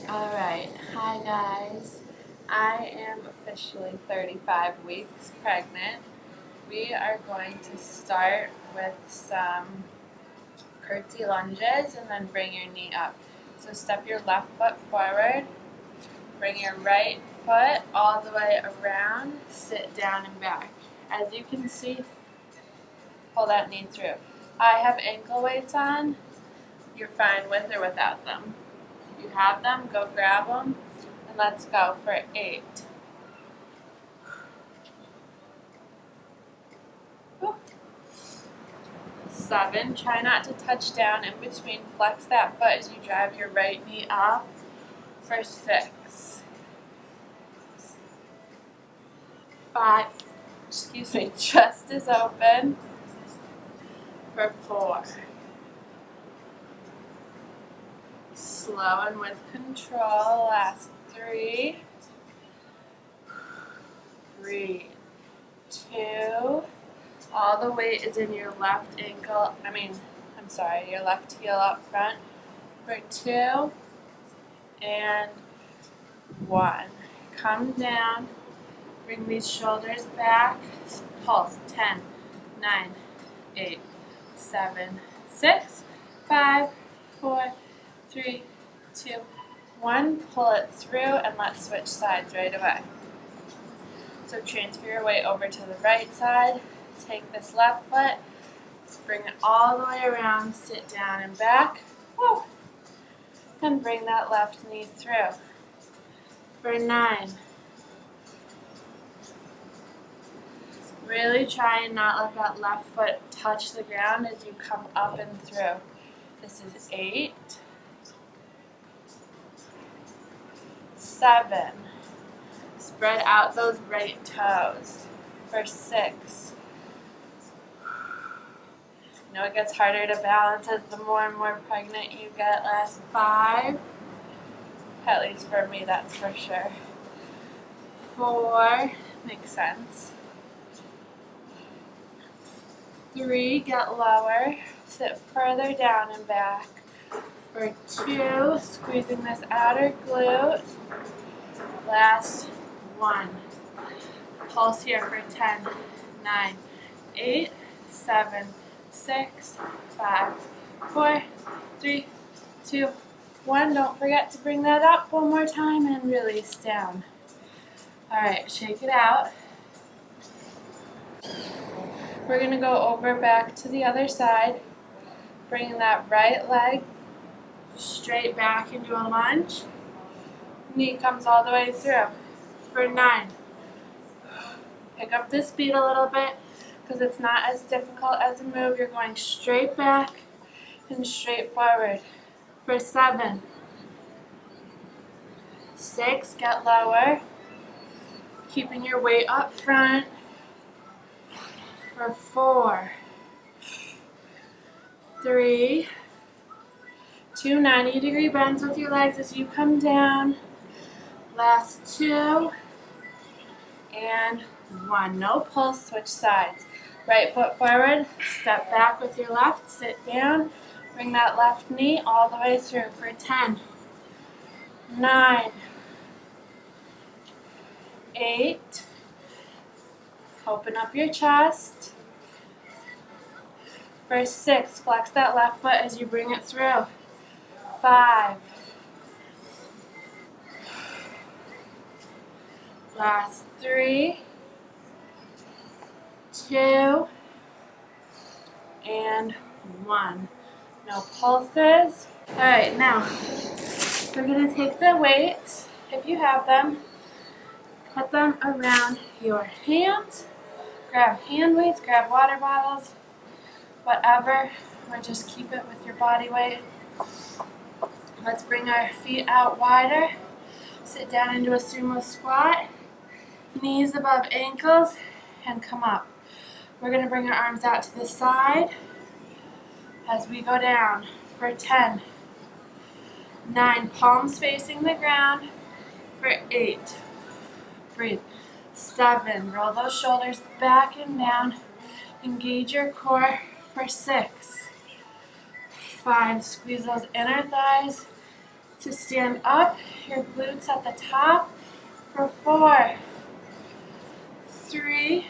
Alright, hi guys. I am officially 35 weeks pregnant. We are going to start with some curtsy lunges and then bring your knee up. So step your left foot forward, bring your right foot all the way around, sit down and back. As you can see, pull that knee through. I have ankle weights on. You're fine with or without them. If you have them, go grab them, and let's go for 8. Whew. 7, try not to touch down in between, flex that foot as you drive your right knee up for 6. 5, chest is open for 4. Slow and with control, last 3. Breathe. 2. All the weight is in your left ankle, your left heel up front for 2 and 1. Come down, bring these shoulders back, pulse, 10, 9, 8, 7, 6, 5, 4, 3, 2, 1. Pull it through and let's switch sides right away. So transfer your weight over to the right side. Take this left foot, bring it all the way around, sit down and back. Woo. And bring that left knee through. For 9. Really try and not let that left foot touch the ground as you come up and through. This is 8. 7. Spread out those right toes for 6. You know it gets harder to balance as the more and more pregnant you get. Last 5. At least for me, that's for sure. 4. Makes sense. 3. Get lower. Sit further down and back. For 2. Squeezing this outer glute. Last 1. Pulse here for 10, 9, 8, 7, 6, 5, 4, 3, 2, 1. Don't forget to bring that up one more time and release down. Alright, shake it out. We're going to go over back to the other side, bringing that right leg straight back into a lunge. Knee comes all the way through for 9. Pick up the speed a little bit because it's not as difficult as a move. You're going straight back and straight forward for 7. 6, get lower, keeping your weight up front for 4. 3, 2 90-degree bends with your legs as you come down. Last 2 and 1. No pulse, switch sides. Right foot forward, step back with your left, sit down, bring that left knee all the way through for 10, 9, 8, open up your chest, for 6, flex that left foot as you bring it through, 5, last 3, 2, and 1. No pulses. Alright, now we're going to take the weights, if you have them, put them around your hands. Grab hand weights, grab water bottles, whatever, or just keep it with your body weight. Let's bring our feet out wider. Sit down into a sumo squat. Knees above ankles and come up. We're going to bring our arms out to the side as we go down for 10, 9, palms facing the ground for 8, breathe, 7, roll those shoulders back and down, engage your core for 6, 5, squeeze those inner thighs, to stand up, your glutes at the top, for 4, 3,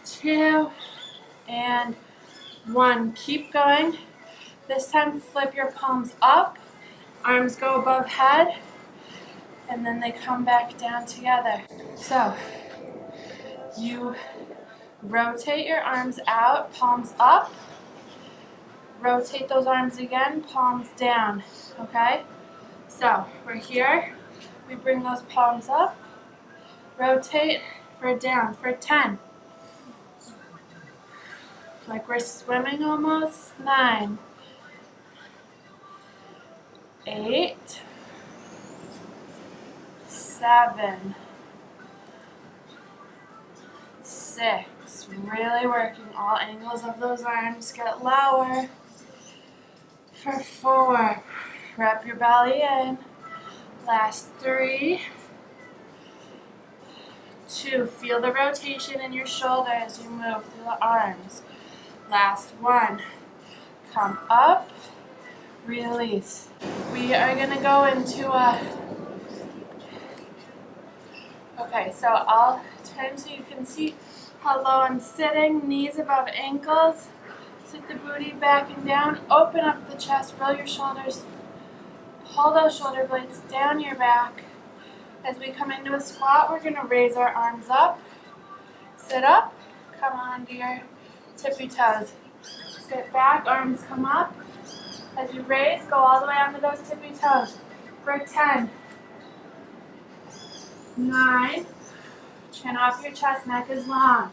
2, and 1. Keep going. This time flip your palms up, arms go above head, and then they come back down together. So you rotate your arms out, palms up, rotate those arms again, palms down, okay? So we're here, we bring those palms up, rotate for down for 10. Like we're swimming almost. 9, 8, 7, 6. Really working all angles of those arms. Get lower. For 4, wrap your belly in. Last 3, 2. Feel the rotation in your shoulder as you move through the arms. Last 1. Come up, release. We are gonna go into a, okay, so I'll turn so you can see how low I'm sitting, knees above ankles. Sit the booty back and down, open up the chest, roll your shoulders, pull those shoulder blades down your back. As we come into a squat, we're gonna raise our arms up, sit up, come onto your tippy toes. Sit back, arms come up. As you raise, go all the way onto those tippy toes. For 10, 9, chin off your chest, neck is long.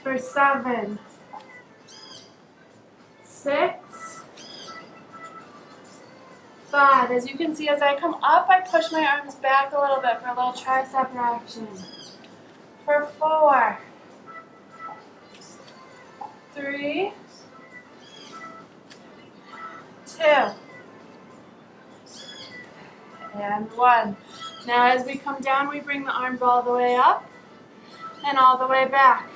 For 7, 6, 5. As you can see, as I come up, I push my arms back a little bit for a little tricep action. For 4, 3, 2, and 1. Now as we come down, we bring the arms all the way up and all the way back.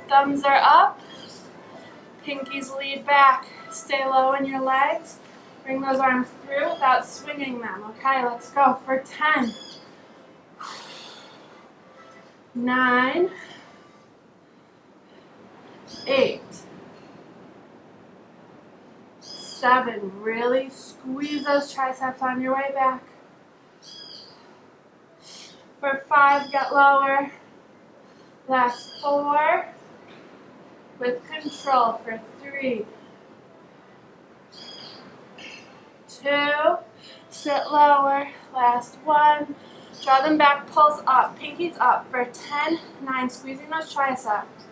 Thumbs are up, pinkies lead back. Stay low in your legs. Bring those arms through without swinging them. Okay, let's go for 10, 9, 8, 7. Really squeeze those triceps on your way back. For 5, get lower. Last 4. With control for 3, 2, sit lower. Last 1. Draw them back, pulse up, pinkies up for 10, 9, squeezing those triceps.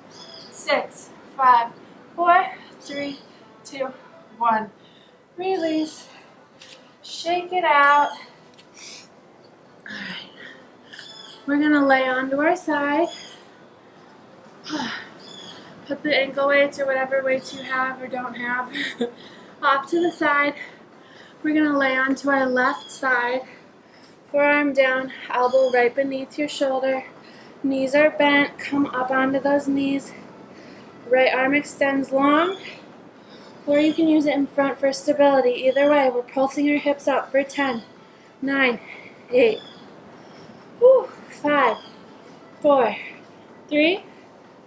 6, 5, 4, 3, 2, 1. Release. Shake it out. Alright. We're going to lay onto our side. Put the ankle weights or whatever weights you have or don't have off to the side. We're going to lay onto our left side. Forearm down, elbow right beneath your shoulder. Knees are bent. Come up onto those knees. Right arm extends long, or you can use it in front for stability. Either way, we're pulsing our hips up for 10, 9, 8, 5, 4, 3,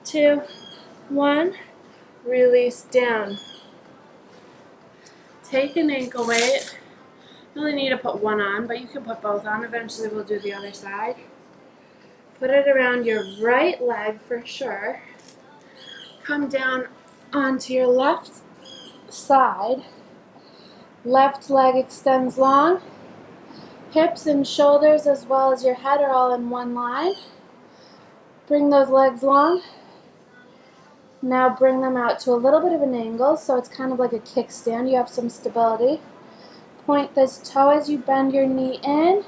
2, 1. Release down. Take an ankle weight. You only need to put one on, but you can put both on. Eventually we'll do the other side. Put it around your right leg for sure. Come down onto your left side. Left leg extends long. Hips and shoulders as well as your head are all in one line. Bring those legs long. Now bring them out to a little bit of an angle, so it's kind of like a kickstand. You have some stability. Point this toe as you bend your knee in.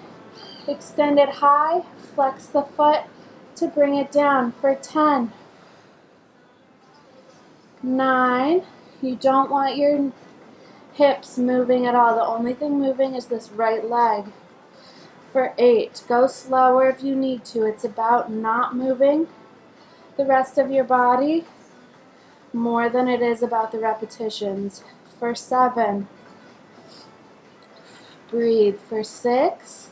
Extend it high. Flex the foot to bring it down for 10, 9. You don't want your hips moving at all. The only thing moving is this right leg. For 8. Go slower if you need to. It's about not moving the rest of your body more than it is about the repetitions. for 7. Breathe for 6.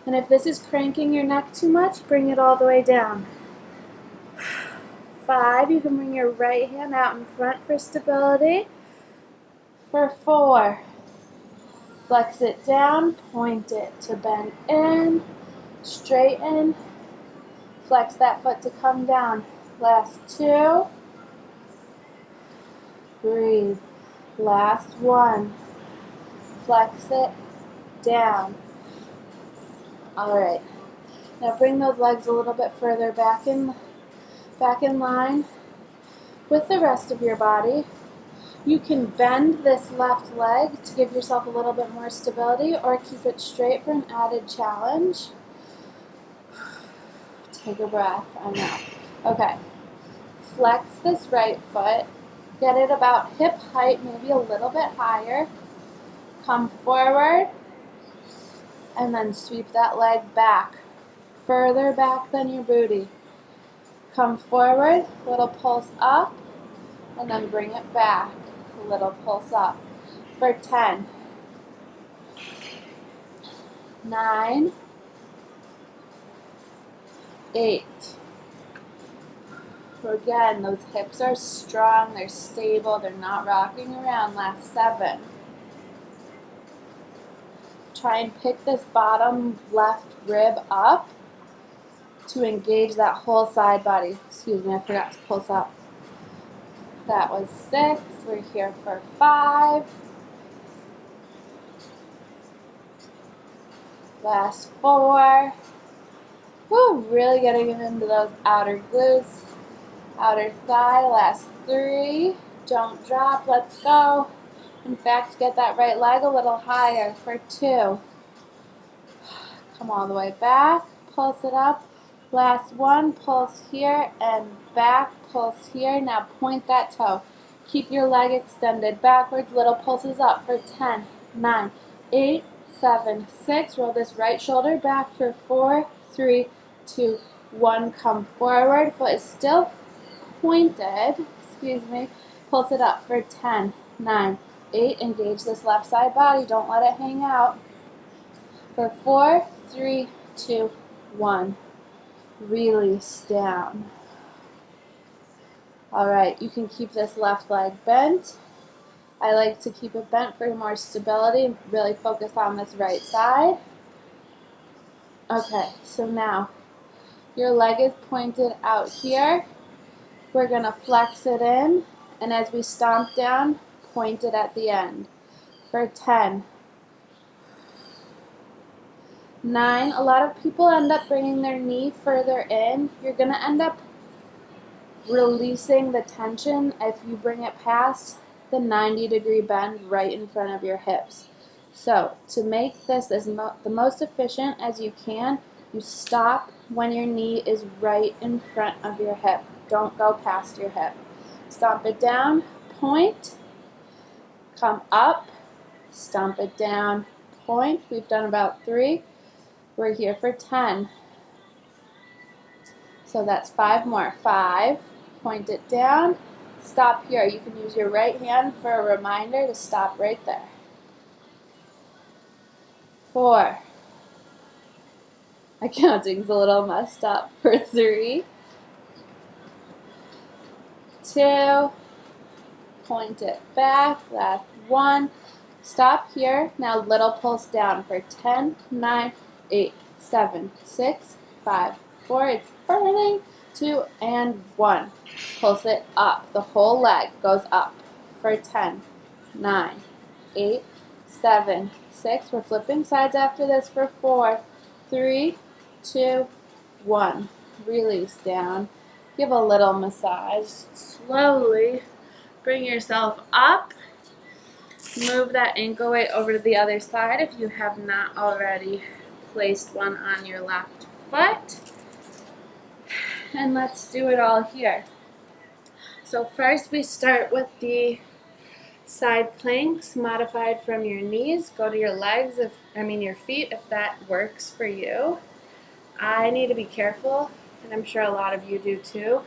And if this is cranking your neck too much, bring it all the way down. 5, you can bring your right hand out in front for stability. For 4, flex it down, point it to bend in, straighten, flex that foot to come down. Last 2, breathe. Last 1, flex it down. All right, now bring those legs a little bit further back in line with the rest of your body. You can bend this left leg to give yourself a little bit more stability or keep it straight for an added challenge. Take a breath, I'm out. Okay, flex this right foot, get it about hip height, maybe a little bit higher. Come forward and then sweep that leg back, further back than your booty. Come forward, little pulse up, and then bring it back, a little pulse up. For 10, 9, 8. Again, those hips are strong, they're stable, they're not rocking around. Last 7. Try and pick this bottom left rib up to engage that whole side body. Excuse me, I forgot to pulse up. That was 6. We're here for 5. Last 4. Woo, really getting into those outer glutes, outer thigh. Last 3. Don't drop, let's go. In fact, get that right leg a little higher for 2. Come all the way back, pulse it up. Last 1, pulse here and back, pulse here. Now point that toe. Keep your leg extended backwards, little pulses up for 10, 9, 8, 7, 6. Roll this right shoulder back for 4, 3, 2, 1. Come forward, foot is still pointed, excuse me. Pulse it up for 10, 9, 8. Engage this left side body, don't let it hang out. For 4, 3, 2, 1. Release down. All right, you can keep this left leg bent. I like to keep it bent for more stability and really focus on this right side. Okay, so now your leg is pointed out here. We're going to flex it in, and as we stomp down, point it at the end. For 10, 9, a lot of people end up bringing their knee further in. You're going to end up releasing the tension if you bring it past the 90-degree bend right in front of your hips. So to make this as the most efficient as you can, you stop when your knee is right in front of your hip. Don't go past your hip. Stomp it down, point, come up, stomp it down, point. We've done about 3. We're here for 10. So that's 5 more. 5, point it down, stop here. You can use your right hand for a reminder to stop right there. 4. My counting's a little messed up. For 3, 2, point it back. Last 1. Stop here. Now little pulse down for 10, 9, 8, 7, 6, 5, 4. It's burning. 2 and 1. Pulse it up. The whole leg goes up for 10, 9, 8, 7, 6. We're flipping sides after this for 4, 3, 2, 1. Release down. Give a little massage. Slowly bring yourself up. Move that ankle weight over to the other side if you have not already placed one on your left foot. And let's do it all here. So first we start with the side planks modified from your knees. Go to your legs, your feet if that works for you. I need to be careful, and I'm sure a lot of you do too,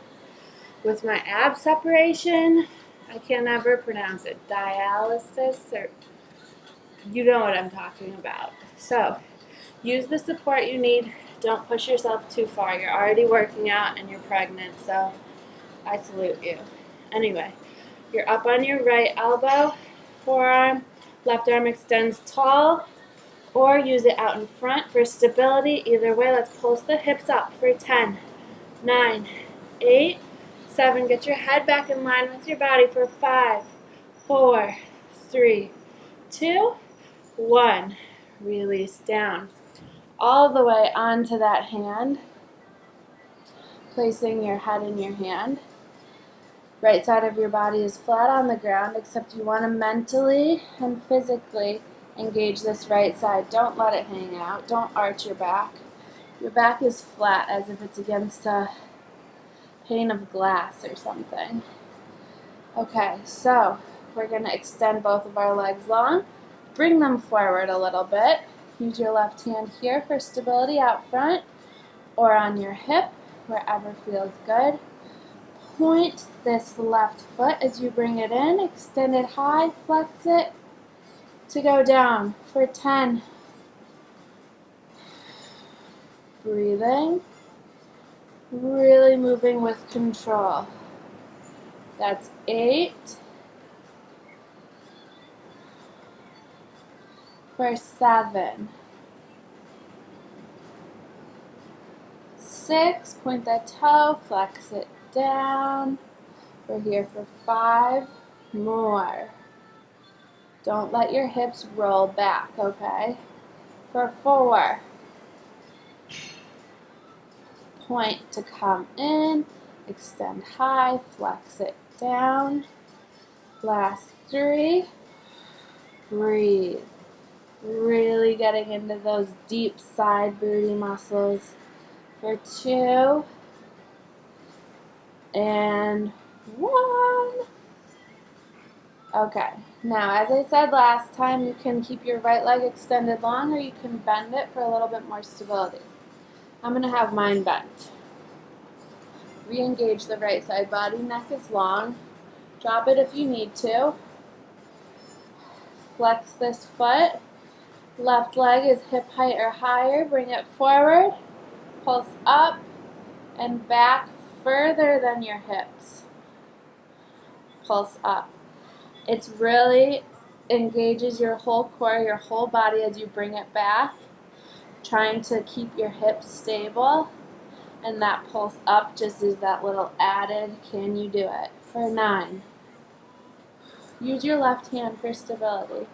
with my ab separation. I can't ever pronounce it. Dialysis, or you know what I'm talking about. So use the support you need. Don't push yourself too far. You're already working out and you're pregnant, so I salute you. Anyway, you're up on your right elbow, forearm, left arm extends tall, or use it out in front for stability. Either way, let's pulse the hips up for 10, 9, 8, 7. Get your head back in line with your body for 5, 4, 3, 2, 1. Release down. All the way onto that hand, placing your head in your hand. Right side of your body is flat on the ground, except you want to mentally and physically engage this right side. Don't let it hang out. Don't arch your back. Your back is flat as if it's against a pane of glass or something. Okay, so we're going to extend both of our legs long. Bring them forward a little bit. Use your left hand here for stability out front or on your hip, wherever feels good. Point this left foot as you bring it in, extend it high, flex it to go down for 10. Breathing, really moving with control. That's 8. For 7. 6, point that toe, flex it down. We're here for 5 more. Don't let your hips roll back, okay? For 4. Point to come in, extend high, flex it down. Last 3. Breathe. Really getting into those deep side booty muscles. For 2. And 1. Okay, now as I said last time, you can keep your right leg extended long or you can bend it for a little bit more stability. I'm going to have mine bent. Re-engage the right side body, neck is long. Drop it if you need to. Flex this foot. Left leg is hip height or higher. Bring it forward. Pulse up and back further than your hips. Pulse up. It really engages your whole core, your whole body as you bring it back, trying to keep your hips stable. And that pulse up just is that little added, can you do it? For 9. Use your left hand for stability.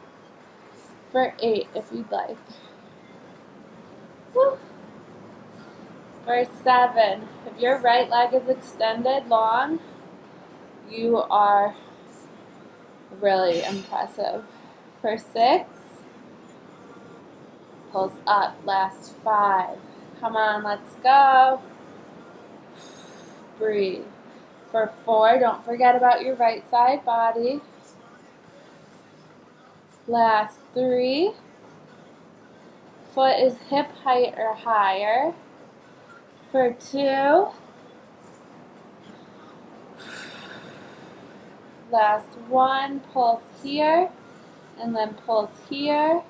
For 8, if you'd like. Woo. For 7, if your right leg is extended long, you are really impressive. For 6, pulse up, last 5. Come on, let's go. Breathe. For 4, don't forget about your right side body. Last 3. Foot is hip height or higher. For 2. Last 1, pulse here, and then pulse here,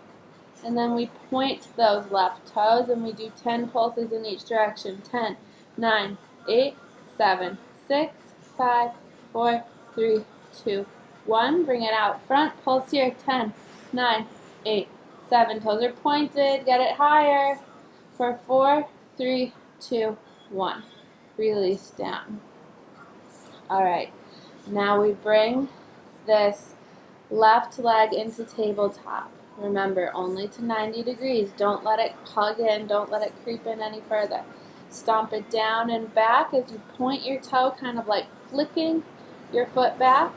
and then we point those left toes, and we do 10 pulses in each direction. 10, 9, 8, 7, 6, 5, 4, 3, 2, 1. Bring it out front, pulse here. 10, 9, 8, 7. Toes are pointed, get it higher. For 4, 3, 2, 1. Release down. All right. Now we bring this left leg into tabletop. Remember, only to 90 degrees. Don't let it hug in. Don't let it creep in any further. Stomp it down and back as you point your toe, kind of like flicking your foot back.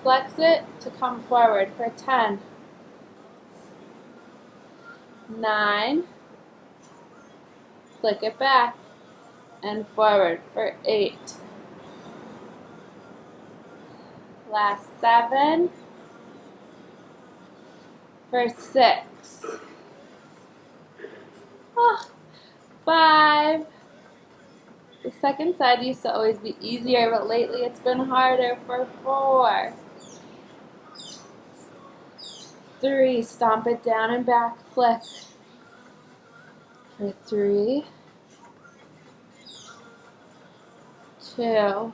Flex it to come forward for 10, 9, flick it back, and forward for 8. Last 7. For 6. 5. The second side used to always be easier, but lately it's been harder. For 4, 3, stomp it down and back, flip. For 3, 2, I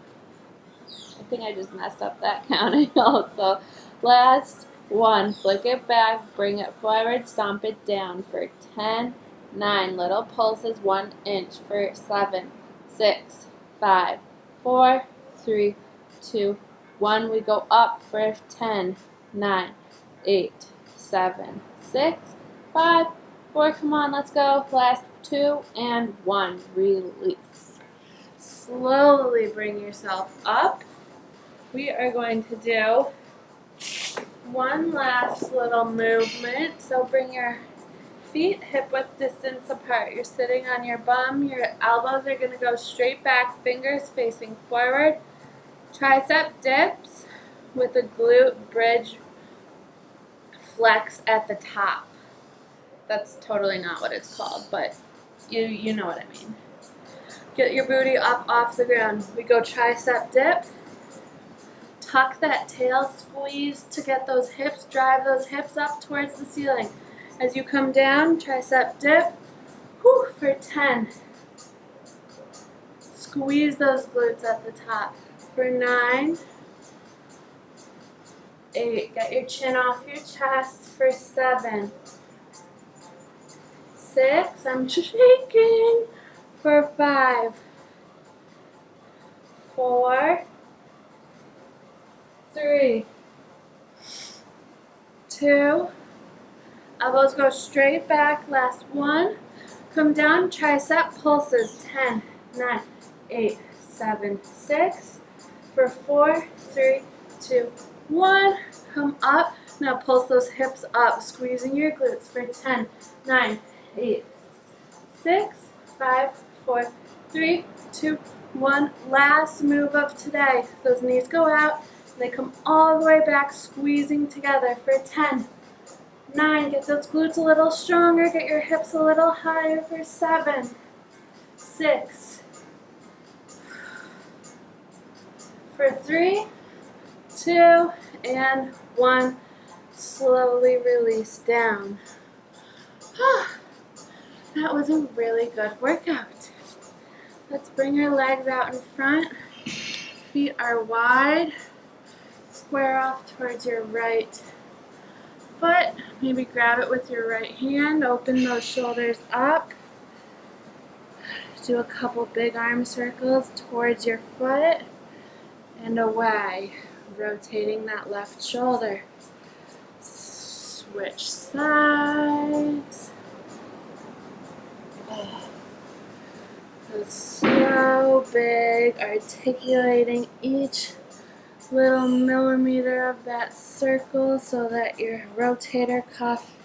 think I just messed up that counting also. Last 1, flick it back, bring it forward, stomp it down for 10, 9, little pulses, 1 inch for 7, 6, 5, 4, 3, 2, 1. We go up for 10, 9, 8, 7, 6, 5, 4. Come on, let's go. Last 2 and 1. Release. Slowly bring yourself up. We are going to do one last little movement. So bring your feet hip-width distance apart. You're sitting on your bum. Your elbows are going to go straight back, fingers facing forward. Tricep dips with a glute bridge flex at the top. That's totally not what it's called, but you know what I mean. Get your booty up off the ground. We go tricep dip. Tuck that tail, squeeze to get those hips, drive those hips up towards the ceiling. As you come down, tricep dip, for 10. Squeeze those glutes at the top. For 9, 8, get your chin off your chest. For 7, 6, I'm shaking. For 5, 4, 3, 2, elbows go straight back. Last 1, come down, tricep pulses. 10, 9, 8, 7, 6. For 4, 3, 2, 1. Come up. Now pulse those hips up, squeezing your glutes. For 10, 9, 8, 6, 5, 4, 3, 2, 1. Last move of today. Those knees go out. They come all the way back, squeezing together. For 10, 9, get those glutes a little stronger. Get your hips a little higher. For 7, 6. For 3, 2, and 1. Slowly release down. That was a really good workout. Let's bring our legs out in front. Feet are wide. Square off towards your right foot. Maybe grab it with your right hand. Open those shoulders up. Do a couple big arm circles towards your foot and away. Rotating that left shoulder. Switch sides. So slow, big, articulating each little millimeter of that circle so that your rotator cuff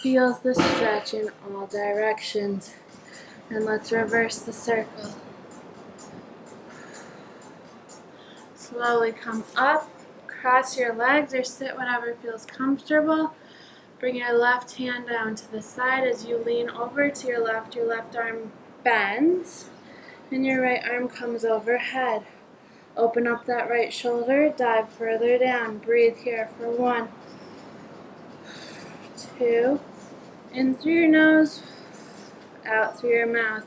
feels the stretch in all directions. And let's reverse the circle. Slowly come up, cross your legs or sit whatever feels comfortable. Bring your left hand down to the side as you lean over to your left arm bends, and your right arm comes overhead. Open up that right shoulder, dive further down. Breathe here for 1, 2, in through your nose, out through your mouth.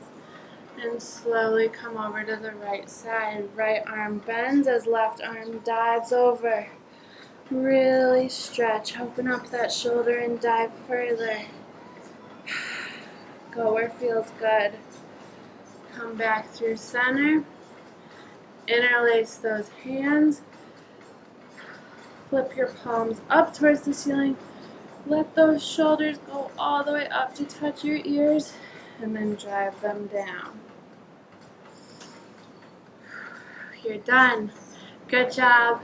And slowly come over to the right side. Right arm bends as left arm dives over. Really stretch. Open up that shoulder and dive further. Go where feels good. Come back through center. Interlace those hands. Flip your palms up towards the ceiling. Let those shoulders go all the way up to touch your ears, and then drive them down. You're done. Good job.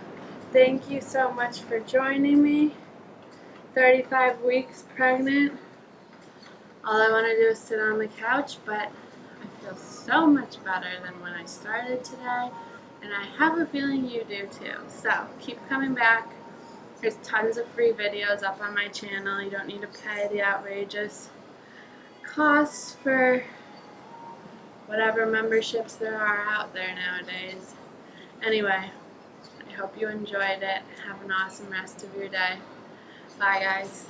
Thank you so much for joining me. 35 weeks pregnant. All I want to do is sit on the couch, but I feel so much better than when I started today, and I have a feeling you do too. So keep coming back. There's tons of free videos up on my channel. You don't need to pay the outrageous costs for whatever memberships there are out there nowadays. Anyway, I hope you enjoyed it. Have an awesome rest of your day. Bye, guys.